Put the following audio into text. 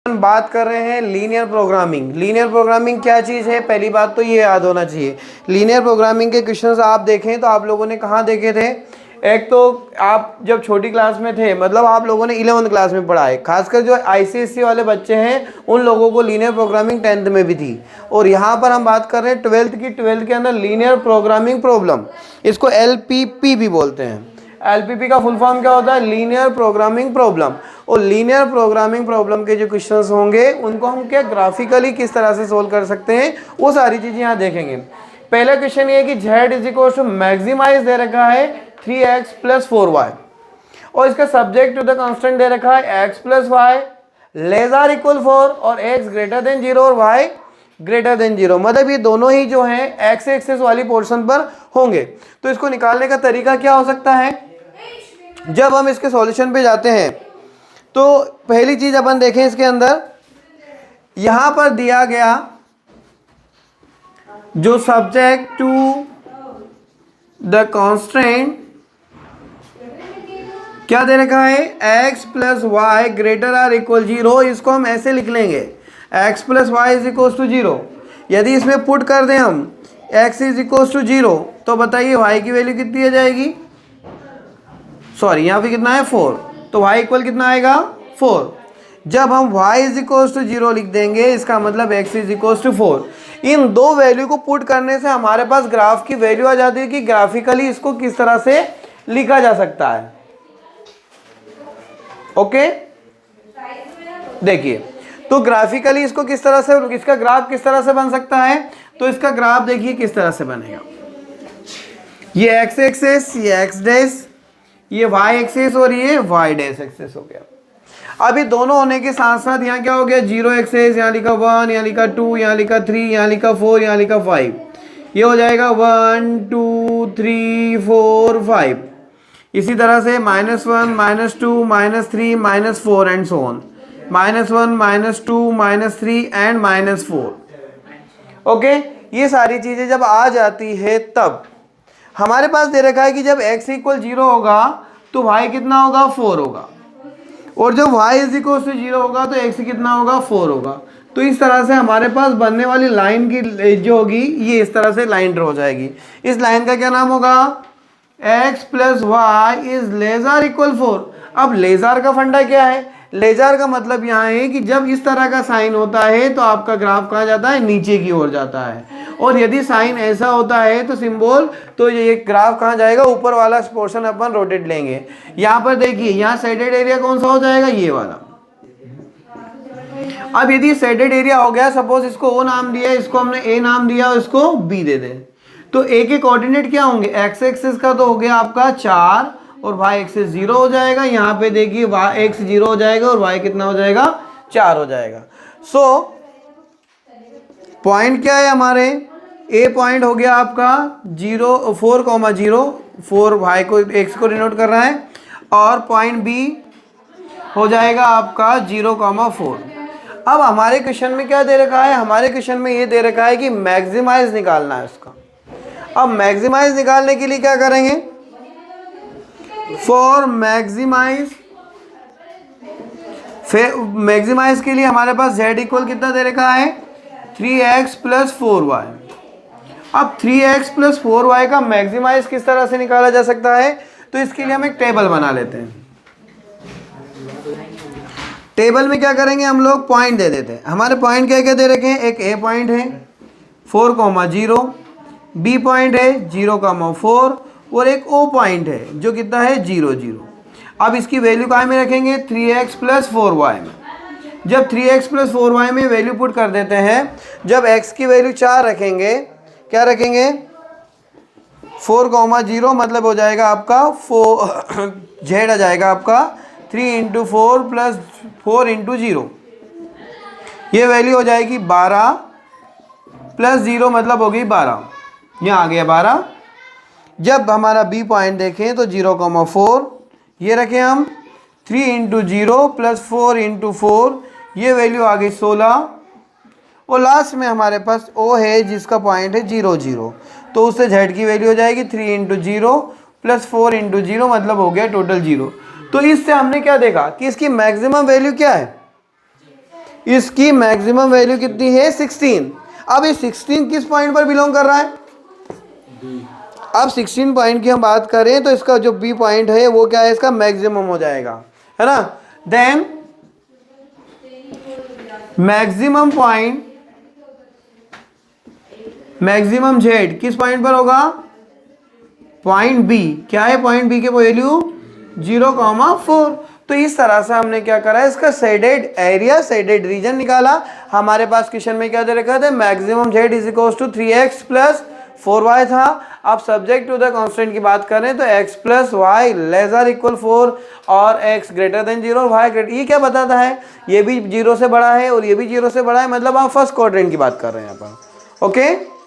हम बात कर रहे हैं लीनियर प्रोग्रामिंग। लीनियर प्रोग्रामिंग क्या चीज़ है, पहली बात तो ये याद होना चाहिए। लीनियर प्रोग्रामिंग के क्वेश्चंस आप देखें तो आप लोगों ने कहाँ देखे थे, एक तो आप जब छोटी क्लास में थे, मतलब आप लोगों ने 11th क्लास में पढ़ा है, खासकर जो आईसीएसई वाले बच्चे हैं उन लोगों को लीनियर प्रोग्रामिंग 10th में भी थी। और यहाँ पर हम बात कर रहे हैं 12th की। 12th के अंदर लीनियर प्रोग्रामिंग प्रॉब्लम, इसको LPP भी बोलते हैं। LPP का फुल फॉर्म क्या होता है, लीनियर प्रोग्रामिंग प्रॉब्लम। और लीनियर प्रोग्रामिंग प्रॉब्लम के जो क्वेश्चंस होंगे उनको हम क्या ग्राफिकली किस तरह से सोल्व कर सकते हैं, वो सारी चीज़ें यहाँ देखेंगे। पहला क्वेश्चन ये है कि z is equal to maximize दे रखा है 3x + 4y, और इसका सब्जेक्ट टू द कांस्टेंट दे रखा है x + y less or equal 4 और x ग्रेटर देन 0 और y ग्रेटर देन 0। मतलब ये दोनों ही जो हैं x एक्सिस वाली पोर्शन पर होंगे। तो इसको निकालने का तरीका क्या हो सकता है, जब हम इसके सॉल्यूशन पे जाते हैं तो पहली चीज अपन देखें, इसके अंदर यहां पर दिया गया जो सब्जेक्ट टू द कांस्टेंट क्या दे रखा है, x + y greater or equal 0, इसको हम ऐसे लिख लेंगे x + y = 0। यदि इसमें पुट कर दें हम x = 0 तो बताइए y की वैल्यू कितनी आ जाएगी, सॉरी यहाँ पे कितना है 4, तो y इक्वल कितना आएगा 4। जब हम y = 0 लिख देंगे इसका मतलब x = 4। इन दो वैल्यू को पुट करने से हमारे पास ग्राफ की वैल्यू आ जाती है कि ग्राफिकली इसको किस तरह से लिखा जा सकता है। ओके देखिए, तो ग्राफिकली इसको किस तरह से, इसका ग्राफ किस तरह से बन सकता है, तो इसका ग्राफ देखिए किस तरह से बनेगा। ये x एक्सिस, ये x डैश, ये y एक्सिस और ये y डैश एक्सिस हो गया। अभी दोनों होने के साथ साथ यहाँ क्या हो गया, 0 एक्सिस, यहाँ लिखा 1, यहाँ लिखा 2, यहाँ लिखा 3, यहाँ लिखा 4, यहाँ लिखा 5, ये हो जाएगा 1 2 3 4 5। इसी तरह से -1 -2 -3 -4 and so on, -1 -2 -3 and -4। Okay, ये सारी चीजें जब आ जाती है तब हमारे पास दे रखा है कि जब x = 0 होगा तो y कितना होगा 4 होगा, और जब y = 0 होगा तो x कितना होगा 4 होगा। तो इस तरह से हमारे पास बनने वाली लाइन की जो होगी ये इस तरह से लाइन ड्रॉ हो जाएगी। इस लाइन का क्या नाम होगा, x + y = ≤ 4। अब लेज़र का फंडा क्या है, लेज़र का मतलब यहाँ है कि जब इस तरह का साइन होता है तो आपका ग्राफ कहाँ जाता है, नीचे की ओर जाता है, और यदि साइन ऐसा होता है तो सिंबल, तो ये ग्राफ कहाँ जाएगा, ऊपर वाला पोर्शन अपन रोटेट लेंगे। यहाँ पर देखिए, यहाँ शेडेड एरिया कौन सा हो जाएगा, ये वाला। अब यदि शेडेड एरिया हो गया, सपोज इसको O नाम दिया, इसको हमने A नाम दिया, इसको B दे दें, तो A के कोऑर्डिनेट क्या होंगे, x एक्सिस का तो हो गया आपका 4 और y एक्सिस 0 हो जाएगा। यहाँ पे देखिए x 0 हो जाएगा और y कितना हो जाएगा 4 हो जाएगा। सो पॉइंट क्या है हमारे, A पॉइंट हो गया आपका 4,0, 4 y को x को डिनोट कर रहा है, और पॉइंट B हो जाएगा आपका 0,4। अब हमारे क्वेश्चन में क्या दे रखा है, हमारे क्वेश्चन में ये दे रखा है कि मैक्सिमाइज निकालना है उसका। अब मैक्सिमाइज निकालने के लिए क्या करेंगे, फॉर मैक्सिमाइज, मैक्सिमाइज के लिए हमारे पास z इक्वल कितना दे रखा है 3x + 4y। अब 3x + 4y का मैक्सिमाइज किस तरह से निकाला जा सकता है, तो इसके लिए हम एक टेबल बना लेते हैं। टेबल में क्या करेंगे, हम लोग पॉइंट दे देते हैं। हमारे पॉइंट क्या क्या दे रखे हैं, एक A पॉइंट है 4,0, B पॉइंट है 0,4, और एक O पॉइंट है जो कितना है 0 0। अब इसकी वैल्यू कहाँ में रखेंगे, 3x + 4y में। जब 3x + 4y में वैल्यू पुट कर देते हैं, जब x की वैल्यू 4 रखेंगे, क्या रखेंगे 4,0, मतलब हो जाएगा आपका 4 z आ जाएगा आपका 3 × 4 + 4 × 0, ये वैल्यू हो जाएगी 12 + 0 मतलब हो गई 12, यहाँ आ गया 12। जब हमारा B पॉइंट देखें तो 0,4, ये रखें हम 3 × 0 + 4 × 4, ये वैल्यू आ गई 16, और लास्ट में हमारे पास O है जिसका पॉइंट है 0 0, तो उससे Z की वैल्यू हो जाएगी 3 × 0 + 4 × 0, मतलब हो गया टोटल 0। तो इससे हमने क्या देखा कि इसकी मैक्सिमम वैल्यू क्या है, इसकी मैक्सिमम वैल्यू कितनी है 16। अब ये 16 किस पॉइंट पर बिलोंग कर रहा है? अब 16 पॉइंट की हम बात करें तो इसका जो बी पॉइंट है वो क्या है, इसका मैक्सिमम हो जाएगा, है ना। Then maximum point, maximum Z किस पॉइंट पर होगा? Point B. क्या है पॉइंट बी के वैल्यू? 0,4। तो इस तरह से हमने क्या करा है, इसका शेडेड एरिया, शेडेड रीजन निकाला। हमारे पास क्वेश्चन में क्या दे रखा था? Maximum Z is equal to 3x plus 4y था। अब सब्जेक्ट टू द कांस्टेंट की बात करें तो x plus Y lesser equal 4 और x greater than 0, y greater. ये क्या बताता है? ये भी 0 से बड़ा है और ये भी 0 से बड़ा है, मतलब आप फर्स्ट क्वाड्रेंट की बात कर रहे हैं यहाँ पर। ओके